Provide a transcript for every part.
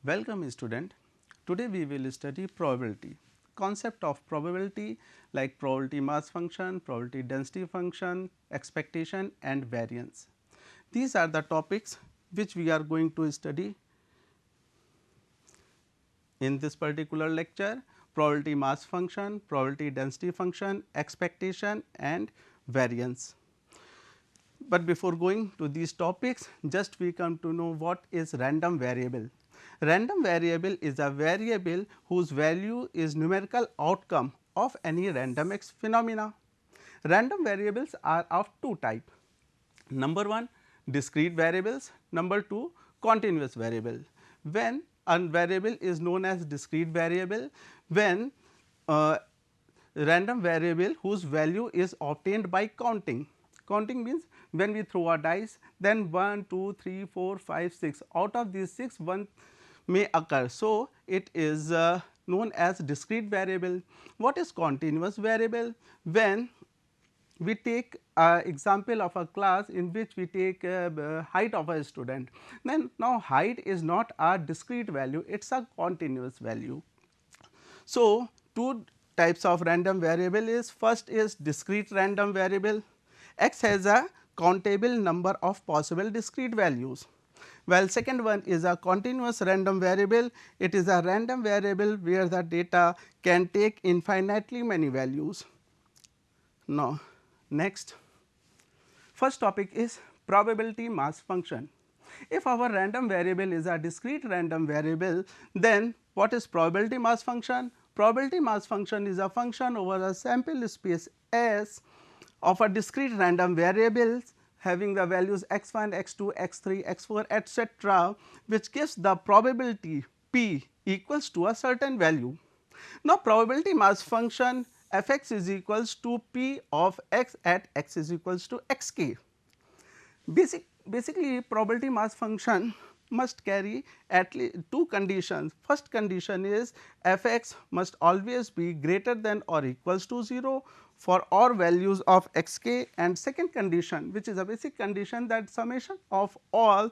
Welcome student. Today we will study probability. Concept of probability like probability mass function, probability density function, expectation and variance. These are the topics which we are going to study in this particular lecture: probability mass function, probability density function, expectation and variance. But before going to these topics, just we come to know what is random variable. Random variable is a variable whose value is numerical outcome of any random phenomena. Random variables are of two types. Number 1, discrete variables. Number 2, continuous variable. When a variable is known as discrete variable, when random variable whose value is obtained by counting. Counting means when we throw a dice, then 1, 2, 3, 4, 5, 6, out of these 6 one may occur. So, it is known as discrete variable. What is continuous variable? When we take example of a class in which we take height of a student, then now height is not a discrete value, it is a continuous value. So, two types of random variable is: first is discrete random variable. X has a countable number of possible discrete values, while second one is a continuous random variable. It is a random variable where the data can take infinitely many values. Now, next, first topic is probability mass function. If our random variable is a discrete random variable, then what is probability mass function? Probability mass function is a function over a sample space S of a discrete random variables having the values x1, x2, x3, x4 etc., which gives the probability p equals to a certain value. Now, probability mass function f x is equals to p of x at x is equals to x k. Basically, probability mass function must carry at least two conditions. First condition is f x must always be greater than or equals to 0 for all values of x k, and second condition, which is a basic condition, that summation of all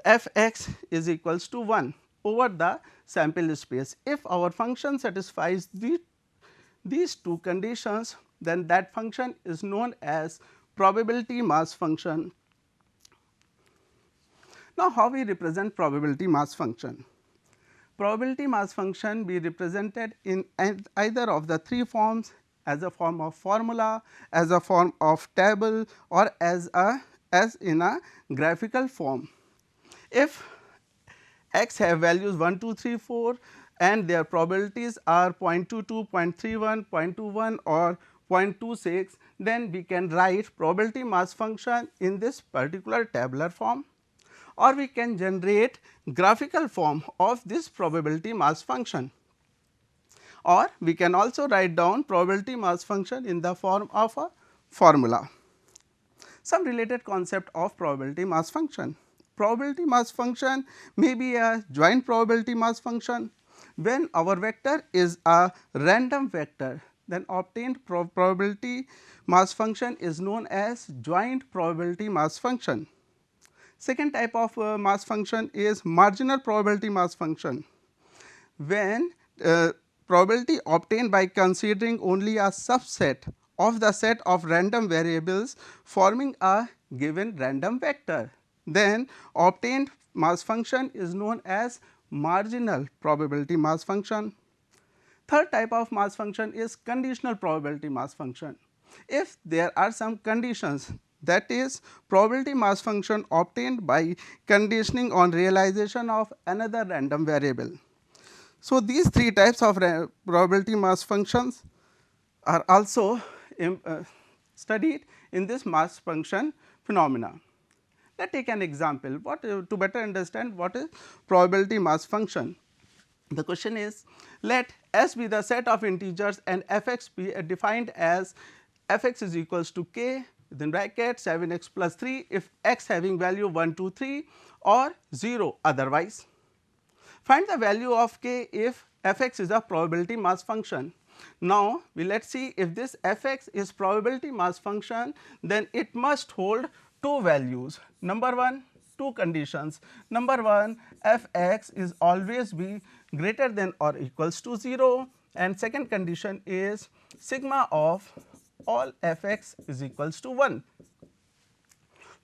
f x is equals to 1 over the sample space. If our function satisfies these two conditions, then that function is known as probability mass function. Now, how we represent probability mass function? Probability mass function be represented in either of the three forms: as a form of formula, as a form of table, or as in a graphical form. If x have values 1, 2, 3, 4 and their probabilities are 0.22, 0.31, 0.21 or 0.26, then we can write probability mass function in this particular tabular form, or we can generate graphical form of this probability mass function, or we can also write down probability mass function in the form of a formula. Some related concept of probability mass function. Probability mass function may be a joint probability mass function. When our vector is a random vector, then obtained probability mass function is known as joint probability mass function. Second type of mass function is marginal probability mass function. When probability obtained by considering only a subset of the set of random variables forming a given random vector, then obtained mass function is known as marginal probability mass function. Third type of mass function is conditional probability mass function. If there are some conditions, that is probability mass function obtained by conditioning on realization of another random variable. So, these three types of probability mass functions are also studied in this mass function phenomena. Let us take an example to better understand what is probability mass function. The question is, let S be the set of integers and f x be defined as f x is equals to k within bracket 7 x plus 3 if x having value 1, 2, 3 or 0 otherwise. Find the value of k if f x is a probability mass function. Now, let us see if this f x is probability mass function, then it must hold two values. Number 1, two conditions. Number one, f x is always be greater than or equals to 0, and second condition is sigma of all f x is equals to 1.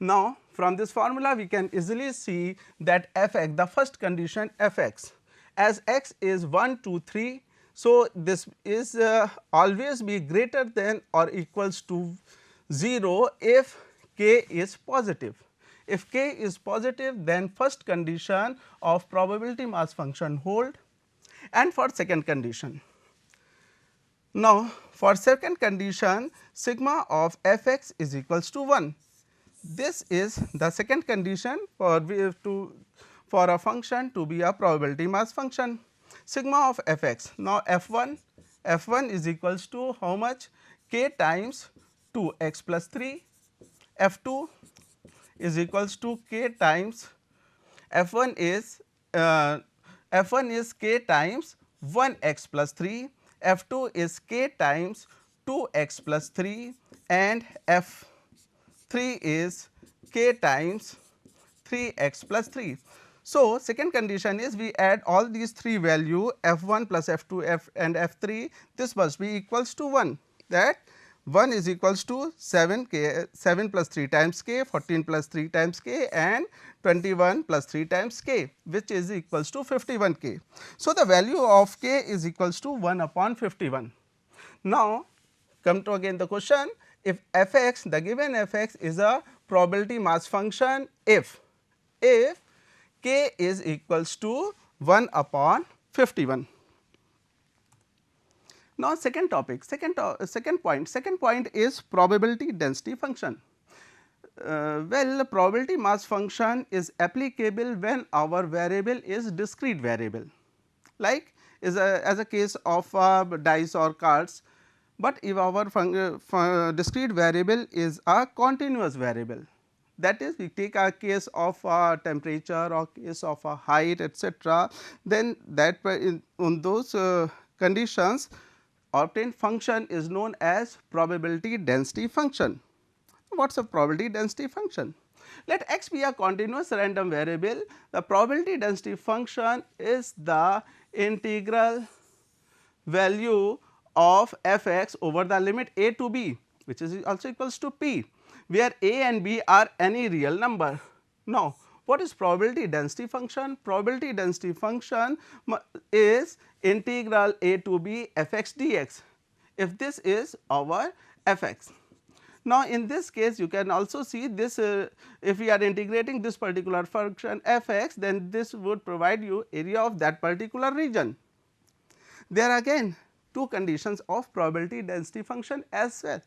Now, from this formula we can easily see that f x, the first condition f x, as x is 1, 2, 3. So, this is always be greater than or equals to 0 if k is positive. If k is positive, then first condition of probability mass function hold, and for second condition. Now, for second condition, sigma of f x is equals to 1. This is the second condition for a function to be a probability mass function, sigma of f x. Now, f 1 is equals to how much? K times 2 x plus 3, f 2 is equals to k times f 1 is k times 1 x plus 3, f 2 is k times 2 x plus 3, and f 3 is k times 3 x plus 3. So, second condition is we add all these three value f 1 plus f 2 f and f 3, this must be equals to 1, that 1 is equals to 7 plus 3 times k, 14 plus 3 times k, and 21 plus 3 times k, which is equals to 51 k. So, the value of k is equals to 1 upon 51. Now, come to again the question, if f x, the given f x is a probability mass function if k is equals to 1 upon 51. Now, second point is probability density function. Well, probability mass function is applicable when our variable is discrete variable, like as a case of dice or cards, but if our discrete variable is a continuous variable, that is we take a case of temperature or case of height etc., then that on those conditions obtained function is known as probability density function. What is a probability density function? Let x be a continuous random variable, the probability density function is the integral value of f x over the limit a to b, which is also equals to p, where a and b are any real number. Now, what is probability density function? Probability density function is integral a to b f x dx, if this is our f x. Now, in this case you can also see this if we are integrating this particular function f x, then this would provide you area of that particular region. There are again two conditions of probability density function as well.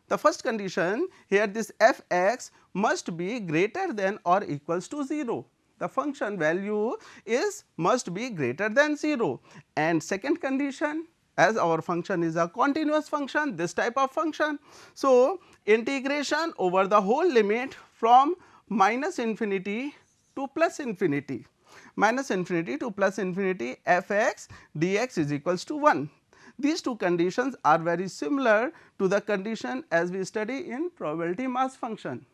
The first condition here, this f x must be greater than or equals to 0. The function value is must be greater than 0, and second condition, as our function is a continuous function, this type of function. So, integration over the whole limit from minus infinity to plus infinity, minus infinity to plus infinity f x dx is equals to 1. These two conditions are very similar to the condition as we study in probability mass function.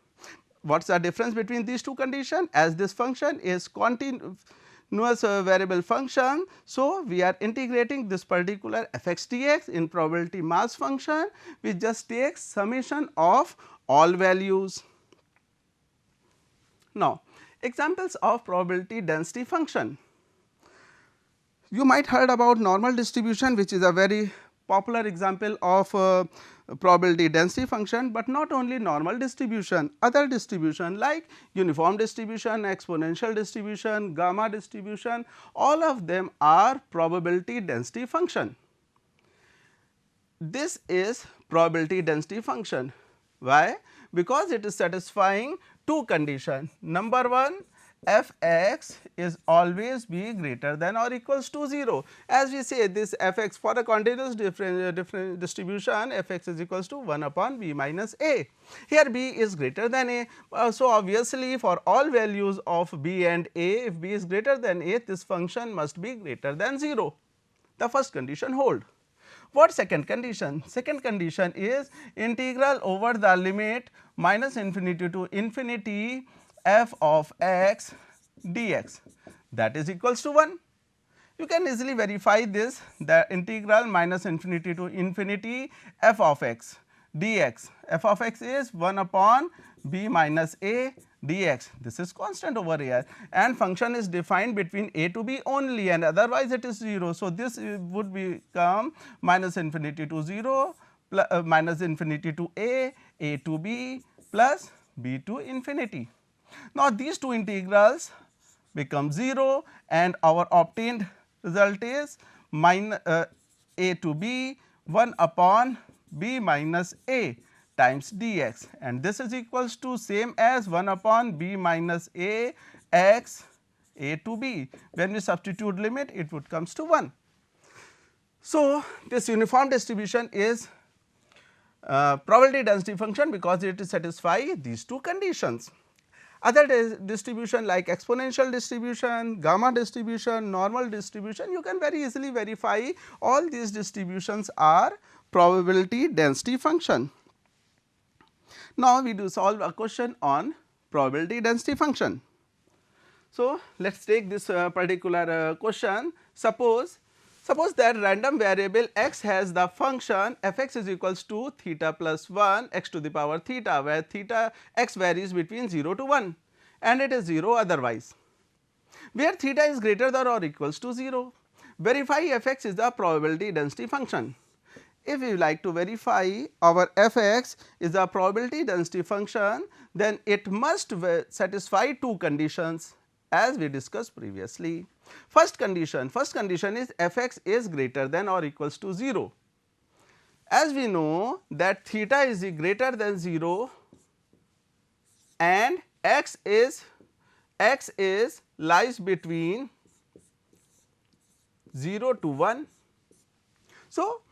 What is the difference between these two conditions? As this function is continuous variable function, so we are integrating this particular f x dx in probability mass function, we just take summation of all values. Now, examples of probability density function. You might heard about normal distribution, which is a very popular example of probability density function, but not only normal distribution, other distribution like uniform distribution, exponential distribution, gamma distribution, all of them are probability density function. This is probability density function. Why? Because it is satisfying two conditions. Number one, f x is always be greater than or equals to 0. As we say, this f x for a continuous different distribution, f x is equals to 1 upon b minus a. Here b is greater than a. So, obviously, for all values of b and a, if b is greater than a, this function must be greater than 0. The first condition hold. What second condition? Second condition is integral over the limit minus infinity to infinity f of x dx, that is equals to 1. You can easily verify this, the integral minus infinity to infinity f of x dx, f of x is 1 upon b minus a dx, this is constant over here, and function is defined between a to b only, and otherwise it is 0. So, this would become minus infinity to 0 minus infinity to a to b plus b to infinity. Now, these two integrals become 0 and our obtained result is a to b 1 upon b minus a times dx, and this is equals to same as 1 upon b minus a x a to b. When we substitute limit, it would comes to 1. So, this uniform distribution is probability density function because it satisfies these two conditions. Other distribution like exponential distribution, gamma distribution, normal distribution, you can very easily verify all these distributions are probability density function. Now, we do solve a question on probability density function. So, let us take this particular question. Suppose that random variable x has the function f x is equals to theta plus 1 x to the power theta, where theta x varies between 0 to 1 and it is 0 otherwise, where theta is greater than or equals to 0. Verify f x is the probability density function. If we like to verify our f x is a probability density function, then it must satisfy two conditions as we discussed previously. First condition is f x is greater than or equals to 0. As we know that theta is greater than 0 and x is lies between 0 to 1. So,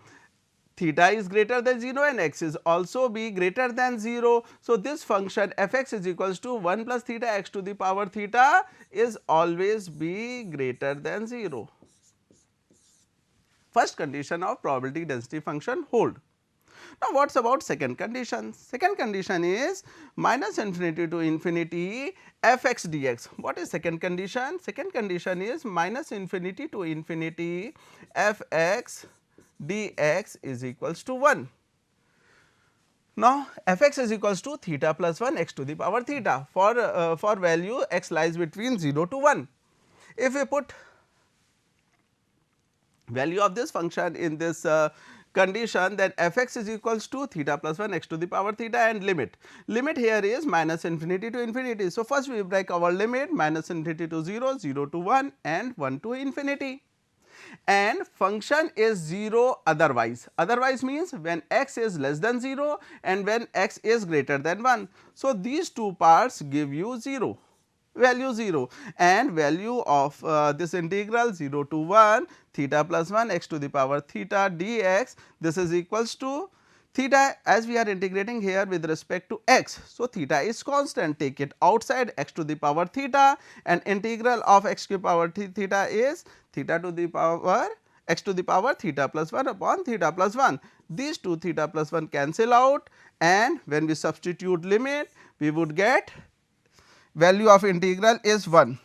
theta is greater than 0 and x is also be greater than 0. So, this function f x is equals to 1 plus theta x to the power theta is always be greater than 0. First condition of probability density function hold. Now, what is about second condition? Second condition is minus infinity to infinity f x dx. What is second condition? Second condition is minus infinity to infinity f x dx is equals to 1. Now, f x is equals to theta plus 1 x to the power theta for value x lies between 0 to 1. If we put value of this function in this condition, then f x is equals to theta plus 1 x to the power theta and limit here is minus infinity to infinity. So, first we break our limit minus infinity to 0, 0 to 1 and 1 to infinity, and function is 0 otherwise. Otherwise means when x is less than 0 and when x is greater than 1. So, these two parts give you 0, value 0, and value of this integral 0 to 1 theta plus 1 x to the power theta dx, this is equals to theta, as we are integrating here with respect to x. So, theta is constant, take it outside x to the power theta, and integral of x to the power theta is theta to the power x to the power theta plus 1 upon theta plus 1. These two theta plus 1 cancel out, and when we substitute limit we would get value of integral is 1.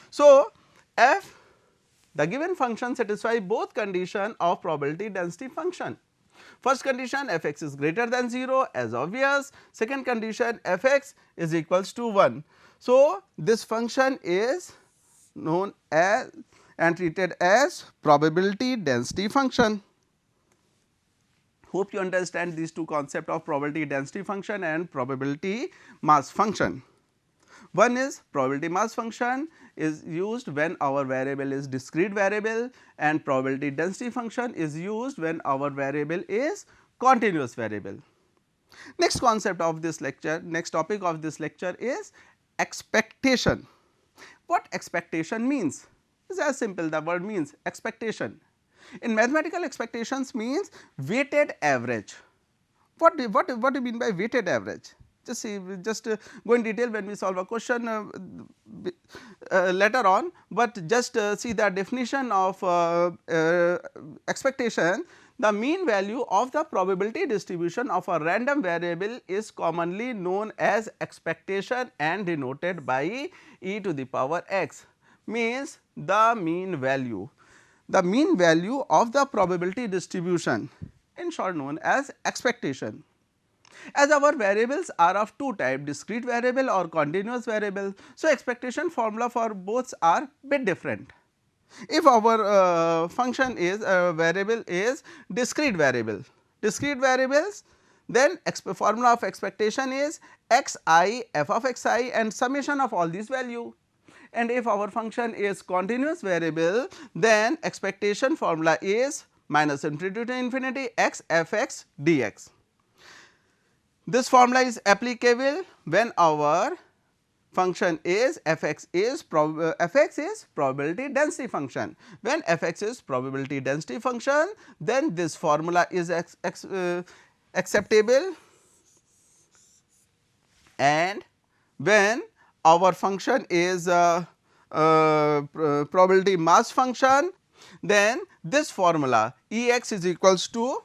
So, f the given function satisfy both condition of probability density function. First condition f x is greater than 0 as obvious, second condition f x is equals to 1. So, this function is known as and treated as probability density function. Hope you understand these two concepts of probability density function and probability mass function. One is probability mass function is used when our variable is discrete variable, and probability density function is used when our variable is continuous variable. Next concept of this lecture, next topic of this lecture is expectation. What expectation means? It is as simple, the word means expectation. In mathematical, expectations means weighted average. What do you mean by weighted average? Just see, just go in detail when we solve a question later on, but just see the definition of expectation, The mean value of the probability distribution of a random variable is commonly known as expectation and denoted by e to the power x, means the mean value. The mean value of the probability distribution, in short known as expectation. As our variables are of two types, discrete variable or continuous variable, so expectation formula for both are bit different. If our function is variable is discrete variables, then formula of expectation is x I f of x I and summation of all these value. And if our function is continuous variable, then expectation formula is minus infinity to infinity x f x dx. This formula is applicable when our function is fx is probability density function. When fx is probability density function, then this formula is acceptable, and when our function is probability mass function, then this formula Ex is equals to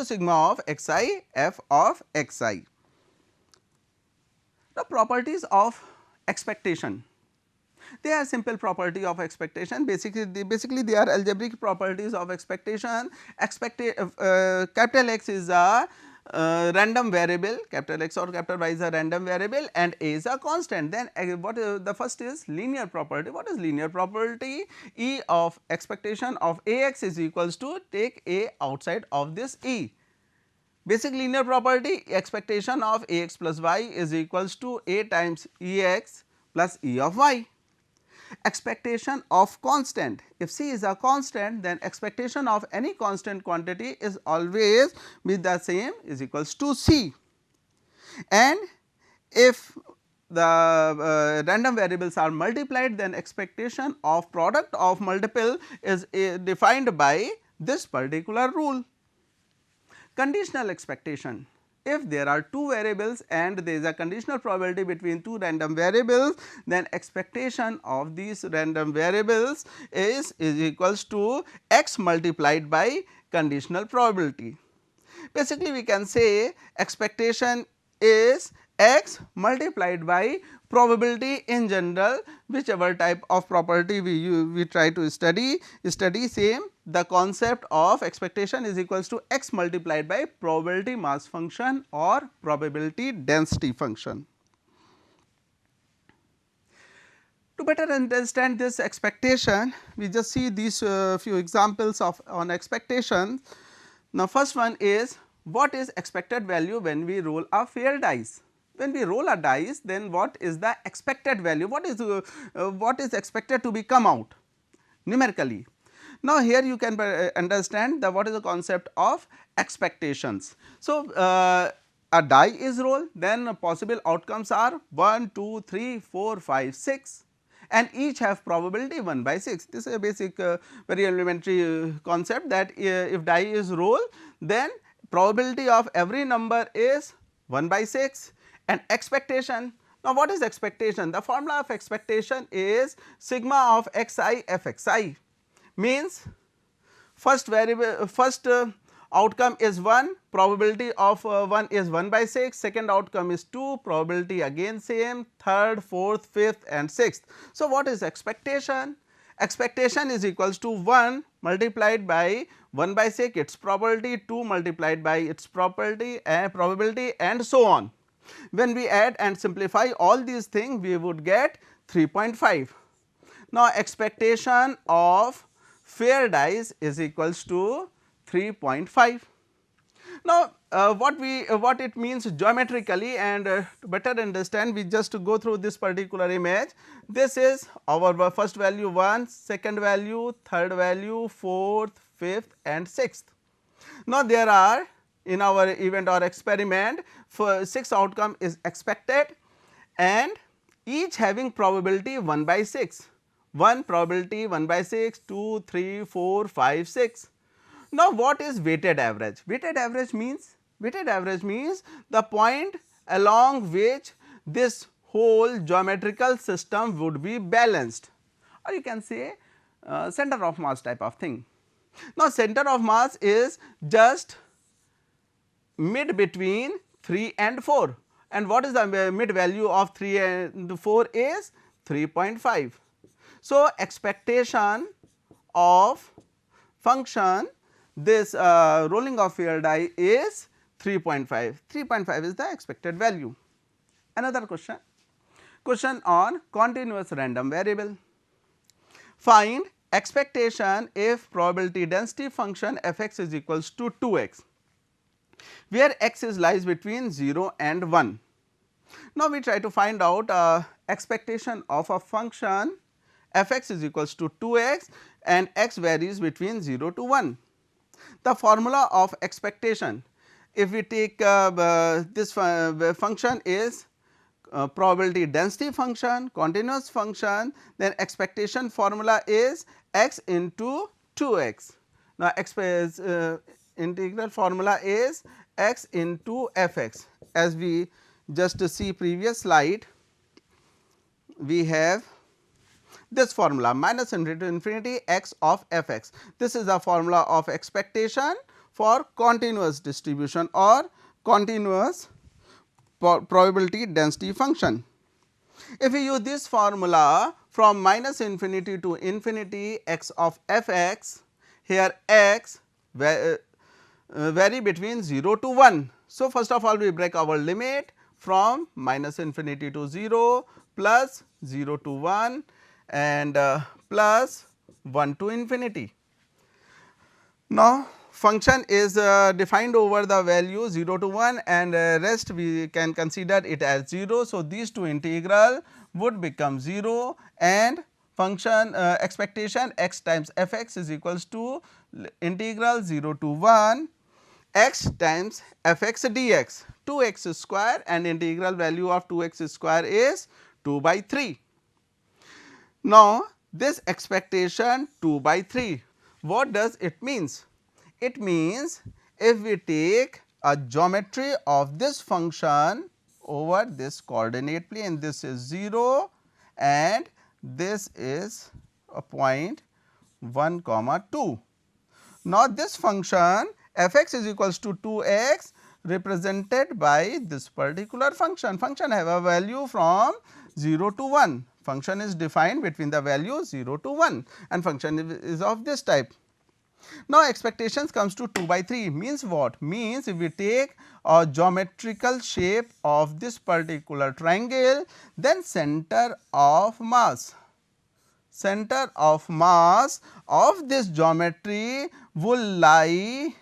sigma of xi f of xi. The properties of expectation, they are simple property of expectation. Basically they are algebraic properties of expectation. Capital X is a random variable, capital X or capital Y is a random variable and A is a constant. Then what the first is linear property. What is linear property? E of expectation of Ax is equals to take A outside of this E. Basic linear property, expectation of Ax plus y is equals to A times Ex plus E of y. Expectation of constant, if C is a constant, then expectation of any constant quantity is always be the same, is equals to C. And if the random variables are multiplied, then expectation of product of multiple is defined by this particular rule. Conditional expectation, if there are two variables and there is a conditional probability between two random variables, then expectation of these random variables is equals to x multiplied by conditional probability. Basically we can say expectation is x multiplied by probability in general, whichever type of property we try to study same. The concept of expectation is equals to x multiplied by probability mass function or probability density function. To better understand this expectation, we just see these few examples of on expectation. Now first one is, what is expected value when we roll a fair dice? When we roll a dice, then what is the expected value? What is expected to be come out numerically? Now here you can understand the what is the concept of expectations. So a die is rolled, then possible outcomes are 1, 2, 3, 4, 5, 6. And each have probability 1 by 6. This is a basic very elementary concept that if die is rolled, then probability of every number is 1 by 6 and expectation. Now what is expectation? The formula of expectation is sigma of xi f xi, means first variable outcome is 1, probability of 1 is 1 by 6, second outcome is 2, probability again same, third, fourth, fifth and sixth. So what is expectation? Expectation is equals to 1 multiplied by 1 by 6 its probability, 2 multiplied by its probability and so on. When we add and simplify all these things, we would get 3.5. Now expectation of fair dice is equals to 3.5. Now what it means geometrically, and to better understand, we just go through this particular image. This is our first value 1, second value, third value, fourth, fifth and sixth. Now there are in our event or experiment for 6 outcome is expected and each having probability 1 by 6. 1 probability 1 by 6, 2, 3, 4, 5, 6. Now what is weighted average? Weighted average means the point along which this whole geometrical system would be balanced, or you can say center of mass type of thing. Now, center of mass is just mid between 3 and 4, and what is the mid value of 3 and 4 is 3.5. So, expectation of function this rolling of field die is 3.5, 3.5 is the expected value. Another question on continuous random variable. Find expectation if probability density function f x is equals to 2x, where x is lies between 0 and 1. Now, we try to find out expectation of a function f x is equals to 2x and x varies between 0 to 1. The formula of expectation, if we take this function is probability density function, continuous function, then expectation formula is x into 2x. Now, integral formula is x into f x. As we just see previous slide, we have this formula minus infinity to infinity x of f x. This is the formula of expectation for continuous distribution or continuous probability density function. If we use this formula from minus infinity to infinity x of f x, here x vary between 0 to 1. So, first of all we break our limit from minus infinity to 0 plus 0 to 1 and plus 1 to infinity. Now, function is defined over the value 0 to 1 and rest we can consider it as 0. So, these two integral would become 0 and function expectation x times f x is equals to integral 0 to 1 x times f x dx 2x square, and integral value of 2x square is 2 by 3. Now, this expectation 2 by 3, what does it means? It means if we take a geometry of this function over this coordinate plane, this is 0 and this is a point 1 comma 2. Now, this function f x is equals to 2x represented by this particular function. Function have a value from 0 to 1. Function is defined between the value 0 to 1 and function is of this type. Now, expectations comes to 2 by 3 means what? Means if we take a geometrical shape of this particular triangle, then center of mass of this geometry will lie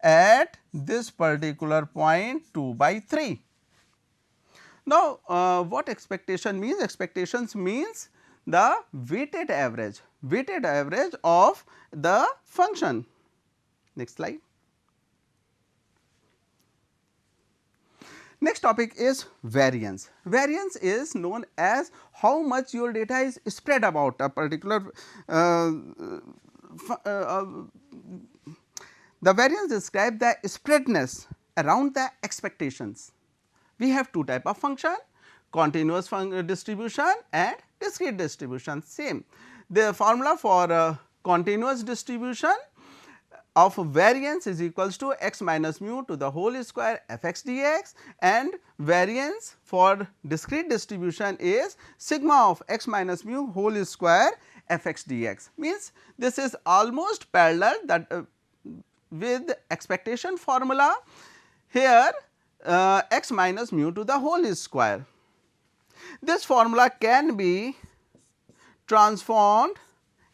at this particular point 2 by 3. Now, what expectation means? Expectations means the weighted average of the function. Next slide. Next topic is variance. Variance is known as how much your data is spread about a particular the variance describes the spreadness around the expectations. We have two type of function, continuous distribution and discrete distribution. Same, the formula for continuous distribution of variance is equals to x minus mu to the whole square f x dx, and variance for discrete distribution is sigma of x minus mu whole square f x dx. Means this is almost parallel that with expectation formula. Here x minus mu to the whole square. This formula can be transformed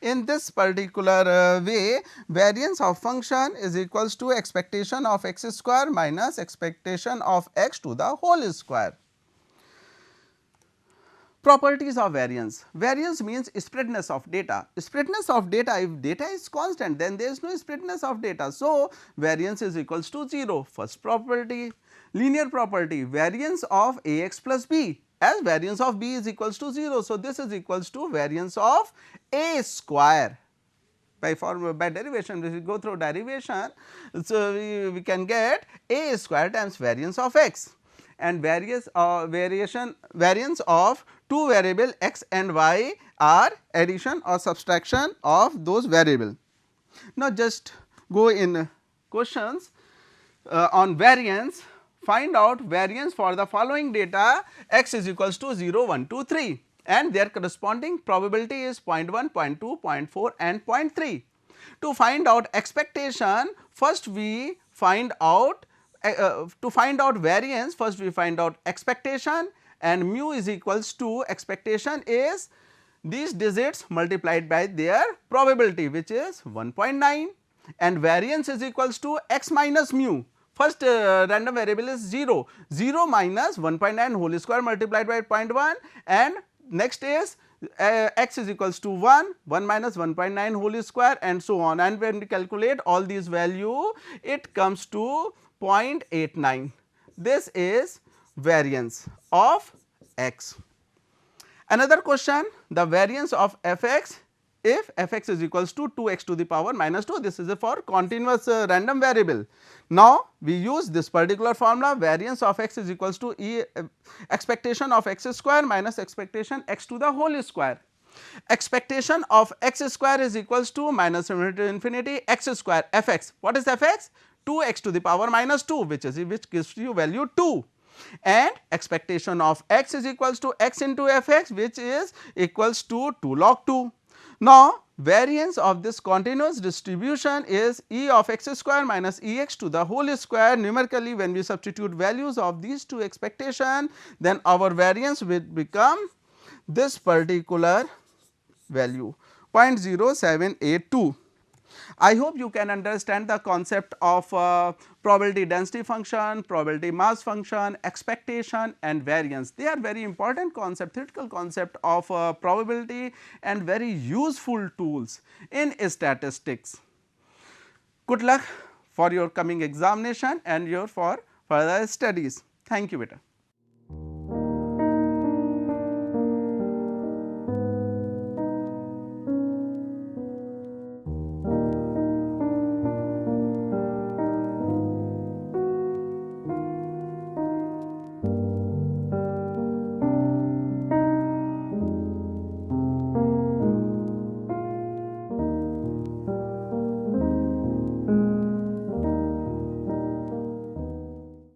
in this particular way. Variance of function is equals to expectation of x square minus expectation of x to the whole square. Properties of variance. Variance means spreadness of data. Spreadness of data, if data is constant, then there is no spreadness of data. So, variance is equals to 0. First property. Linear property, variance of a x plus b, as variance of b is equals to 0. So, this is equals to variance of a square. By derivation, if we go through derivation, so we can get a square times variance of x, and variance of two variable x and y are addition or subtraction of those variable. Now, just go in questions on variance. Find out variance for the following data x is equals to 0, 1, 2, 3 and their corresponding probability is 0.1, 0.2, 0.4 and 0.3. To find out expectation, first we find out to find out variance, first we find out expectation, and mu is equals to, expectation is these digits multiplied by their probability which is 1.9, and variance is equals to x minus mu. First random variable is 0, 0 minus 1.9 whole square multiplied by 0.1, and next is x is equals to 1, 1 minus 1.9 whole square and so on, and when we calculate all these value it comes to 0.89. This is variance of x. Another question, the variance of f(x) if f(x) is equals to 2x to the power minus 2, this is for continuous random variable. Now, we use this particular formula, variance of x is equals to expectation of x square minus expectation x to the whole square. Expectation of x square is equals to minus infinity x square f(x). What is f(x)? 2x to the power minus 2 which gives you value 2, and expectation of x is equals to x into f(x) which is equals to 2 log 2. Now, variance of this continuous distribution is e of x square minus e x to the whole square. Numerically, when we substitute values of these two expectation, then our variance will become this particular value 0.0782. I hope you can understand the concept of probability density function, probability mass function, expectation and variance. They are very important concept, theoretical concept of probability and very useful tools in statistics. Good luck for your coming examination and your for further studies. Thank you, beta.